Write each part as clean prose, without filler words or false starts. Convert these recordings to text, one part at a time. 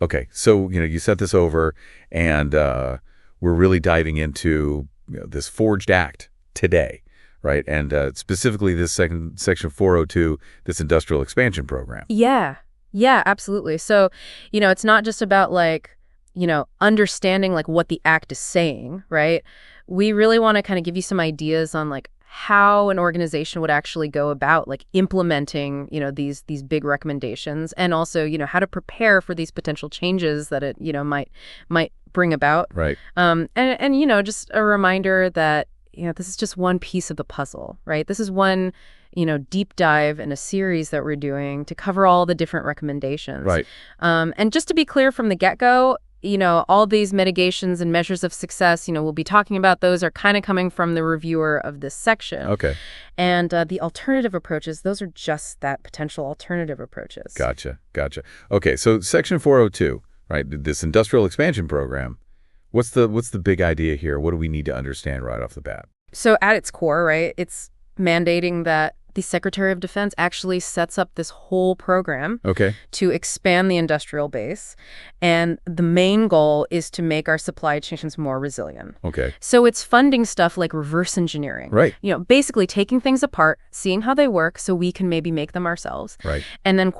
Okay, so you sent this over, and we're really diving into this forged act today, right? And specifically this section 402, this industrial expansion program. Yeah. Yeah, absolutely. So, it's not just about understanding what the act is saying, right? We really want to kind of give you some ideas on how an organization would actually go about implementing, these big recommendations, and also, how to prepare for these potential changes that it, might bring about. Right. And just a reminder that this is just one piece of the puzzle, right? This is one deep dive in a series that we're doing to cover all the different recommendations. Right. And just to be clear from the get-go, all these mitigations and measures of success, we'll be talking about those are kind of coming from the reviewer of this section. Okay. And the alternative approaches, those are just that, potential alternative approaches. Gotcha. Okay, so section 402, right, this industrial expansion program, what's the big idea here? What do we need to understand right off the bat? So at its core, right, it's mandating that the Secretary of Defense actually sets up this whole program to expand the industrial base. And the main goal is to make our supply chains more resilient. Okay. So it's funding stuff like reverse engineering. Right. Basically taking things apart, seeing how they work so we can maybe make them ourselves. Right. And then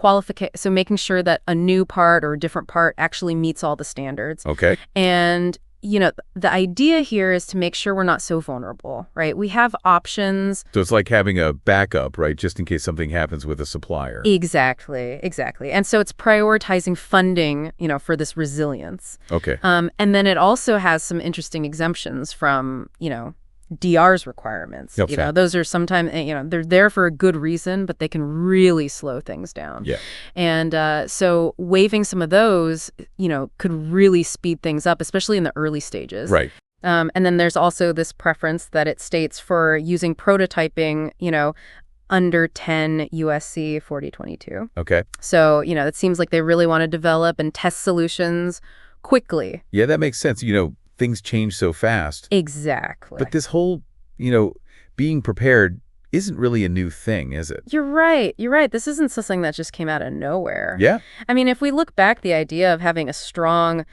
so making sure that a new part or a different part actually meets all the standards. Okay. And the idea here is to make sure we're not so vulnerable, right? We have options. So it's like having a backup, right, just in case something happens with a supplier. Exactly. And so it's prioritizing funding, for this resilience. Okay. And then it also has some interesting exemptions from, DR's requirements. Yep. Those are sometimes, they're there for a good reason, but they can really slow things down. Yeah. And so waiving some of those, could really speed things up, especially in the early stages. Right. And then there's also this preference that it states for using prototyping, under 10 USC 4022. Okay. So, it seems like they really want to develop and test solutions quickly. Yeah, that makes sense. Things change so fast. Exactly. But this whole, being prepared isn't really a new thing, is it? You're right. This isn't something that just came out of nowhere. Yeah. I mean, if we look back, the idea of having a strong,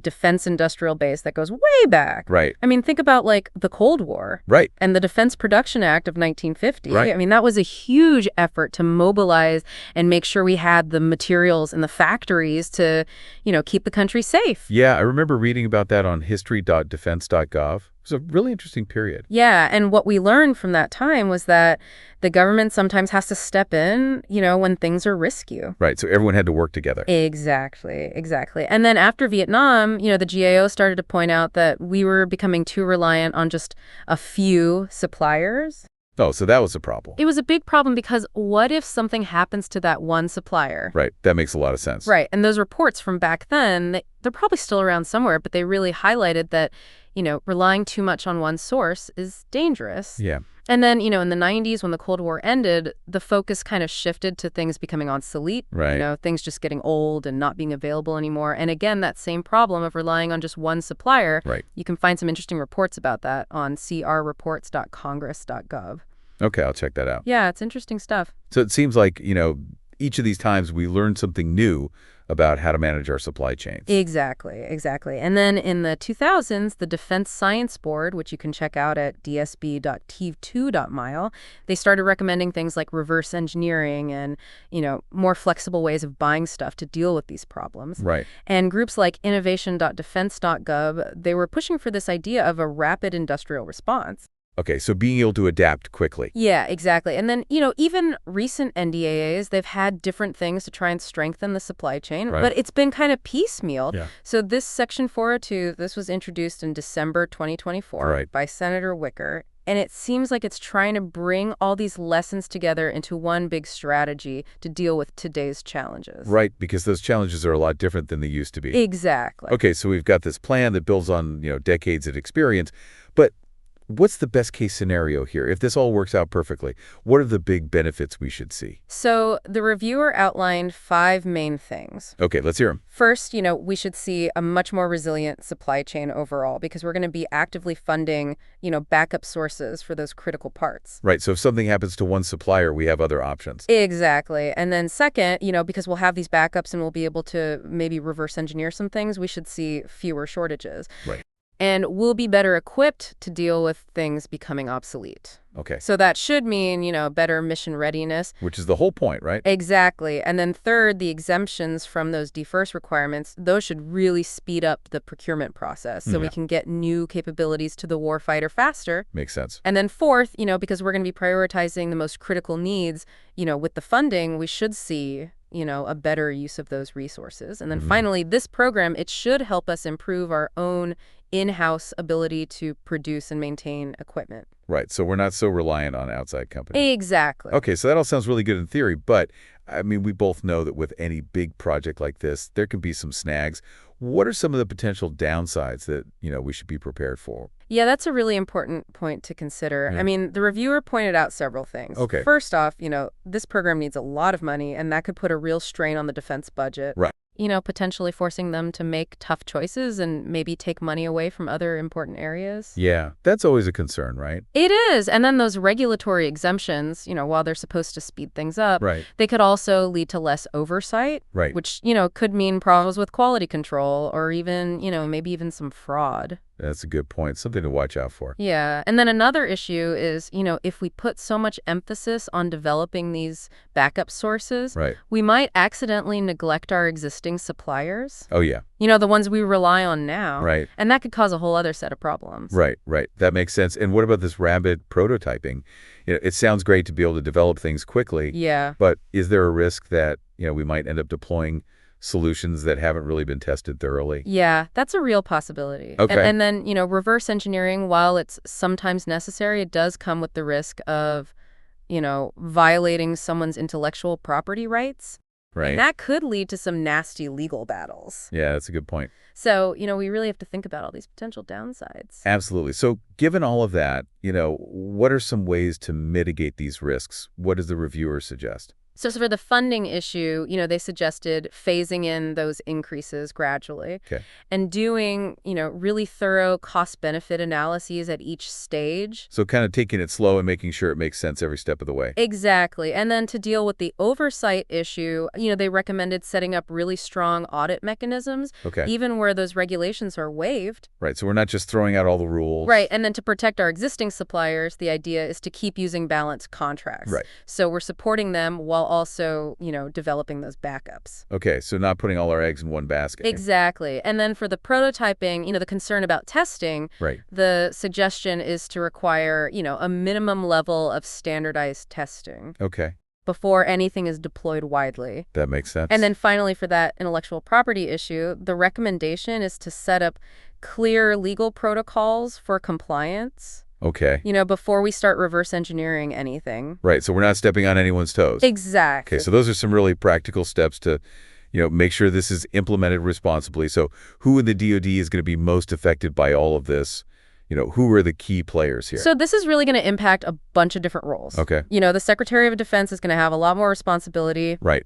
defense industrial base that goes way back. Right. I mean, think about the Cold War. Right. And the Defense Production Act of 1950. Right. I mean, that was a huge effort to mobilize and make sure we had the materials in the factories to, keep the country safe. Yeah, I remember reading about that on history.defense.gov. It was a really interesting period. Yeah, and what we learned from that time was that the government sometimes has to step in, when things are risky. Right, so everyone had to work together. Exactly. And then after Vietnam, the GAO started to point out that we were becoming too reliant on just a few suppliers. Oh, so that was a problem. It was a big problem because what if something happens to that one supplier? Right, that makes a lot of sense. Right, and those reports from back then, they're probably still around somewhere, but they really highlighted that, relying too much on one source is dangerous. Yeah. And then, in the 90s, when the Cold War ended, the focus kind of shifted to things becoming obsolete. Right. Things just getting old and not being available anymore. And again, that same problem of relying on just one supplier. Right. You can find some interesting reports about that on crreports.congress.gov. Okay, I'll check that out. Yeah, it's interesting stuff. So it seems like, each of these times we learned something new about how to manage our supply chains. Exactly. And then in the 2000s, the Defense Science Board, which you can check out at dsb.tiv2.mile, they started recommending things like reverse engineering and, more flexible ways of buying stuff to deal with these problems. Right. And groups like innovation.defense.gov, they were pushing for this idea of a rapid industrial response. Okay, so being able to adapt quickly. Yeah, exactly. And then, even recent NDAAs, they've had different things to try and strengthen the supply chain, Right. but it's been kind of piecemeal. Yeah. So this Section 402, this was introduced in December 2024 Right. by Senator Wicker, and it seems like it's trying to bring all these lessons together into one big strategy to deal with today's challenges. Right, because those challenges are a lot different than they used to be. Exactly. Okay, so we've got this plan that builds on, decades of experience, but what's the best case scenario here? If this all works out perfectly, what are the big benefits we should see? So the reviewer outlined 5 main things. Okay, let's hear them. First, we should see a much more resilient supply chain overall because we're going to be actively funding, backup sources for those critical parts. Right, so if something happens to one supplier, we have other options. Exactly. And then second, because we'll have these backups and we'll be able to maybe reverse engineer some things, we should see fewer shortages. Right. And we'll be better equipped to deal with things becoming obsolete. Okay. So that should mean, better mission readiness. Which is the whole point, right? Exactly. And then third, the exemptions from those D-first requirements, those should really speed up the procurement process so we can get new capabilities to the warfighter faster. Makes sense. And then fourth, because we're going to be prioritizing the most critical needs, with the funding, we should see a better use of those resources. And then finally, this program, it should help us improve our own in-house ability to produce and maintain equipment. Right, so we're not so reliant on outside companies. Exactly. Okay, so that all sounds really good in theory, but, we both know that with any big project like this, there can be some snags. What are some of the potential downsides that, we should be prepared for? Yeah, that's a really important point to consider. Yeah. The reviewer pointed out several things. Okay. First off, this program needs a lot of money, and that could put a real strain on the defense budget. Right. Potentially forcing them to make tough choices and maybe take money away from other important areas. Yeah, that's always a concern, right? It is. And then those regulatory exemptions, while they're supposed to speed things up, Right. they could also lead to less oversight, Right. which, could mean problems with quality control or even, maybe even some fraud. That's a good point. Something to watch out for. Yeah. And then another issue is, if we put so much emphasis on developing these backup sources, Right. we might accidentally neglect our existing suppliers. Oh, yeah. The ones we rely on now. Right. And that could cause a whole other set of problems. Right. That makes sense. And what about this rapid prototyping? It sounds great to be able to develop things quickly. Yeah. But is there a risk that, we might end up deploying solutions that haven't really been tested thoroughly? Yeah, that's a real possibility. Okay. And then, reverse engineering, while it's sometimes necessary, it does come with the risk of, violating someone's intellectual property rights. Right. And that could lead to some nasty legal battles. Yeah, that's a good point. So, we really have to think about all these potential downsides. Absolutely. So given all of that, what are some ways to mitigate these risks? What does the reviewer suggest? So for the funding issue, they suggested phasing in those increases gradually. Okay. And doing, really thorough cost-benefit analyses at each stage. So kind of taking it slow and making sure it makes sense every step of the way. Exactly. And then to deal with the oversight issue, they recommended setting up really strong audit mechanisms, Okay. even where those regulations are waived. Right. So we're not just throwing out all the rules. Right. And then to protect our existing suppliers, the idea is to keep using balanced contracts. Right. So we're supporting them while also, developing those backups. Okay. So not putting all our eggs in one basket. Exactly. And then for the prototyping, the concern about testing, Right. the suggestion is to require, a minimum level of standardized testing Okay. before anything is deployed widely. That makes sense. And then finally, for that intellectual property issue, the recommendation is to set up clear legal protocols for compliance. Okay. Before we start reverse engineering anything. Right. So we're not stepping on anyone's toes. Exactly. Okay. So those are some really practical steps to, make sure this is implemented responsibly. So who in the DoD is going to be most affected by all of this? Who are the key players here? So this is really going to impact a bunch of different roles. Okay. The Secretary of Defense is going to have a lot more responsibility. Right.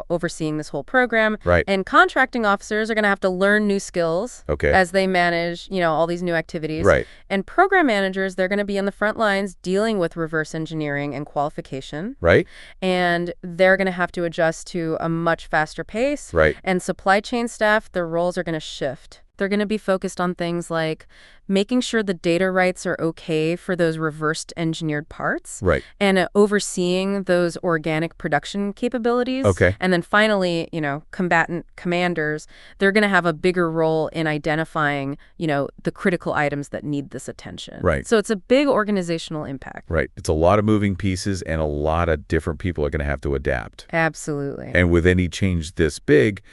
Overseeing this whole program. Right. And contracting officers are going to have to learn new skills Okay. as they manage, all these new activities. Right. And program managers, they're going to be on the front lines dealing with reverse engineering and qualification. Right. And they're going to have to adjust to a much faster pace. Right. And supply chain staff, their roles are going to shift. They're going to be focused on things like making sure the data rights are okay for those reversed engineered parts. Right. And overseeing those organic production capabilities. Okay. And then finally, combatant commanders, they're going to have a bigger role in identifying, the critical items that need this attention. Right. So it's a big organizational impact. Right. It's a lot of moving pieces and a lot of different people are going to have to adapt. Absolutely. And with any change this big,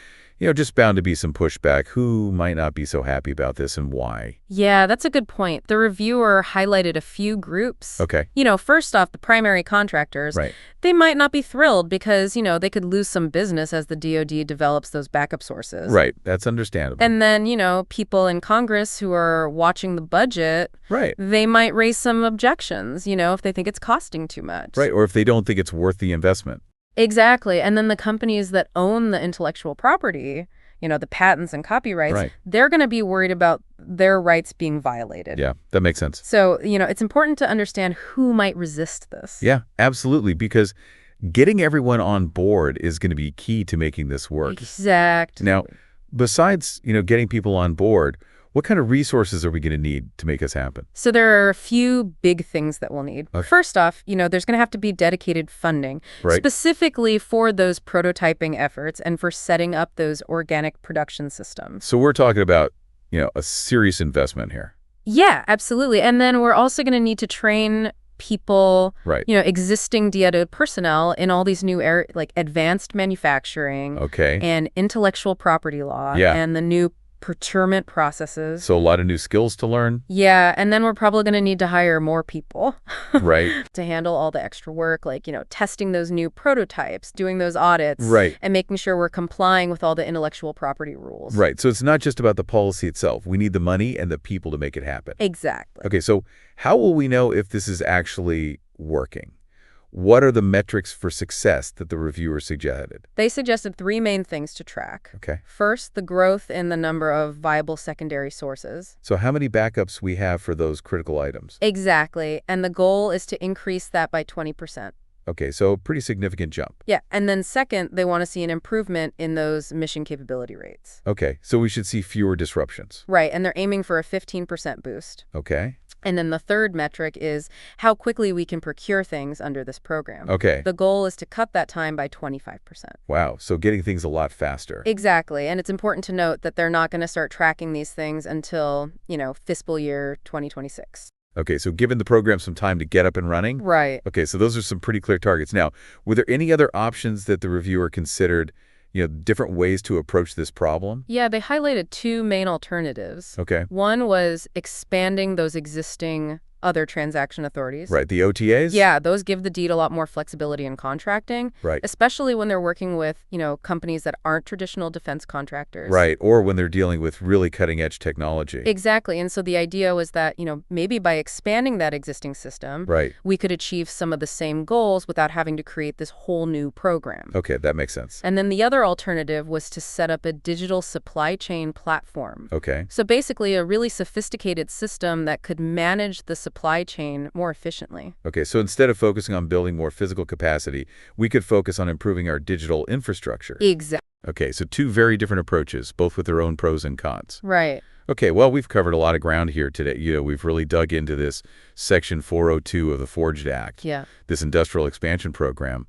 just bound to be some pushback. Who might not be so happy about this and why? Yeah, that's a good point. The reviewer highlighted a few groups. Okay. First off, the primary contractors. Right. They might not be thrilled because, they could lose some business as the DoD develops those backup sources. Right. That's understandable. And then, people in Congress who are watching the budget, right. They might raise some objections, if they think it's costing too much. Right, or if they don't think it's worth the investment. Exactly. And then the companies that own the intellectual property, the patents and copyrights, right. They're going to be worried about their rights being violated. Yeah, that makes sense. So, it's important to understand who might resist this. Yeah, absolutely, because getting everyone on board is going to be key to making this work. Exactly. Now, besides, getting people on board, what kind of resources are we going to need to make this happen? So there are a few big things that we'll need. Okay. First off, there's going to have to be dedicated funding, right. specifically for those prototyping efforts and for setting up those organic production systems. So we're talking about, a serious investment here. Yeah, absolutely. And then we're also going to need to train people, right. Existing DoD personnel in all these new areas, like advanced manufacturing and intellectual property law and the new procurement processes. So a lot of new skills to learn. Yeah, and then we're probably going to need to hire more people. right. To handle all the extra work, like, testing those new prototypes, doing those audits. Right. And making sure we're complying with all the intellectual property rules. Right. So it's not just about the policy itself. We need the money and the people to make it happen. Exactly. Okay, so how will we know if this is actually working? What are the metrics for success that the reviewer suggested? They suggested 3 main things to track. Okay. First, the growth in the number of viable secondary sources. So how many backups we have for those critical items? Exactly. And the goal is to increase that by 20%. Okay, so a pretty significant jump. Yeah, and then second, they want to see an improvement in those mission capability rates. Okay, so we should see fewer disruptions. Right, and they're aiming for a 15% boost. Okay. And then the third metric is how quickly we can procure things under this program. Okay. The goal is to cut that time by 25%. Wow, so getting things a lot faster. Exactly, and it's important to note that they're not going to start tracking these things until, fiscal year 2026. Okay, so given the program some time to get up and running? Right. Okay, so those are some pretty clear targets. Now, were there any other options that the reviewer considered, different ways to approach this problem? Yeah, they highlighted 2 main alternatives. Okay. One was expanding those existing other transaction authorities. Right, the OTAs? Yeah, those give the DEED a lot more flexibility in contracting. Right. Especially when they're working with, companies that aren't traditional defense contractors. Right, or when they're dealing with really cutting-edge technology. Exactly, and so the idea was that, maybe by expanding that existing system, right. we could achieve some of the same goals without having to create this whole new program. Okay, that makes sense. And then the other alternative was to set up a digital supply chain platform. Okay. So basically a really sophisticated system that could manage the supply chain more efficiently. Okay, so instead of focusing on building more physical capacity, we could focus on improving our digital infrastructure. Exactly. Okay, so 2 very different approaches, both with their own pros and cons. Right. Okay, well, we've covered a lot of ground here today. We've really dug into this Section 402 of the Forged Act, this industrial expansion program.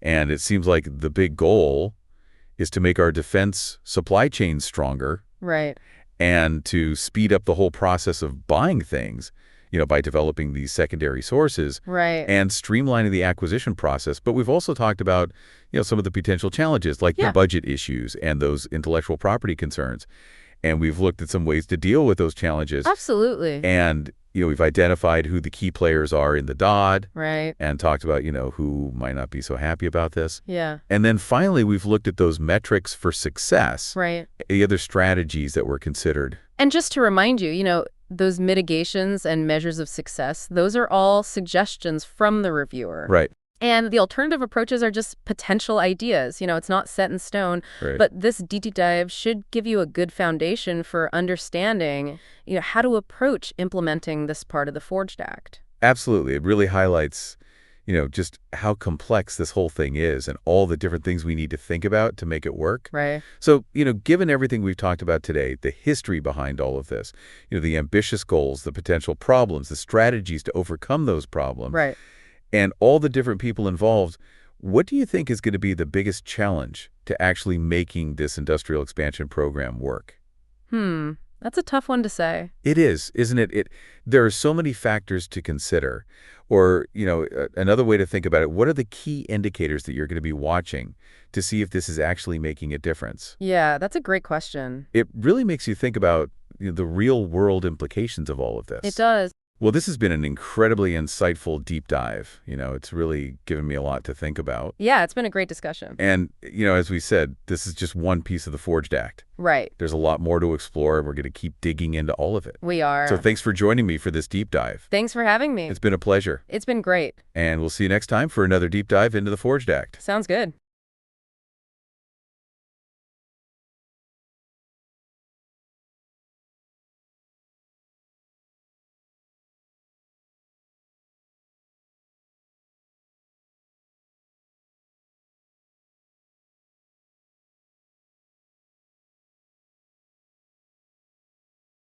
And it seems like the big goal is to make our defense supply chain stronger. Right. And to speed up the whole process of buying things, by developing these secondary sources. Right. And streamlining the acquisition process. But we've also talked about, some of the potential challenges, like the budget issues and those intellectual property concerns. And we've looked at some ways to deal with those challenges. Absolutely. And, we've identified who the key players are in the DOD. Right. And talked about, who might not be so happy about this. Yeah. And then finally, we've looked at those metrics for success. Right. The other strategies that were considered. And just to remind you, those mitigations and measures of success, those are all suggestions from the reviewer. Right. And the alternative approaches are just potential ideas. It's not set in stone. Right. But this deep dive should give you a good foundation for understanding, how to approach implementing this part of the Forged Act. Absolutely. It really highlights, just how complex this whole thing is and all the different things we need to think about to make it work. Right. So, given everything we've talked about today, the history behind all of this, the ambitious goals, the potential problems, the strategies to overcome those problems. Right. And all the different people involved, what do you think is going to be the biggest challenge to actually making this industrial expansion program work? That's a tough one to say. It is, isn't it? There are so many factors to consider. Or, another way to think about it, what are the key indicators that you're going to be watching to see if this is actually making a difference? Yeah, that's a great question. It really makes you think about the real-world implications of all of It this. does. Well, this has been an incredibly insightful deep dive. It's really given me a lot to think about. Yeah, it's been a great discussion. And, as we said, this is just one piece of the Forged Act. Right. There's a lot more to explore, and we're going to keep digging into all of it. We are. So thanks for joining me for this deep dive. Thanks for having me. It's been a pleasure. It's been great. And we'll see you next time for another deep dive into the Forged Act. Sounds good.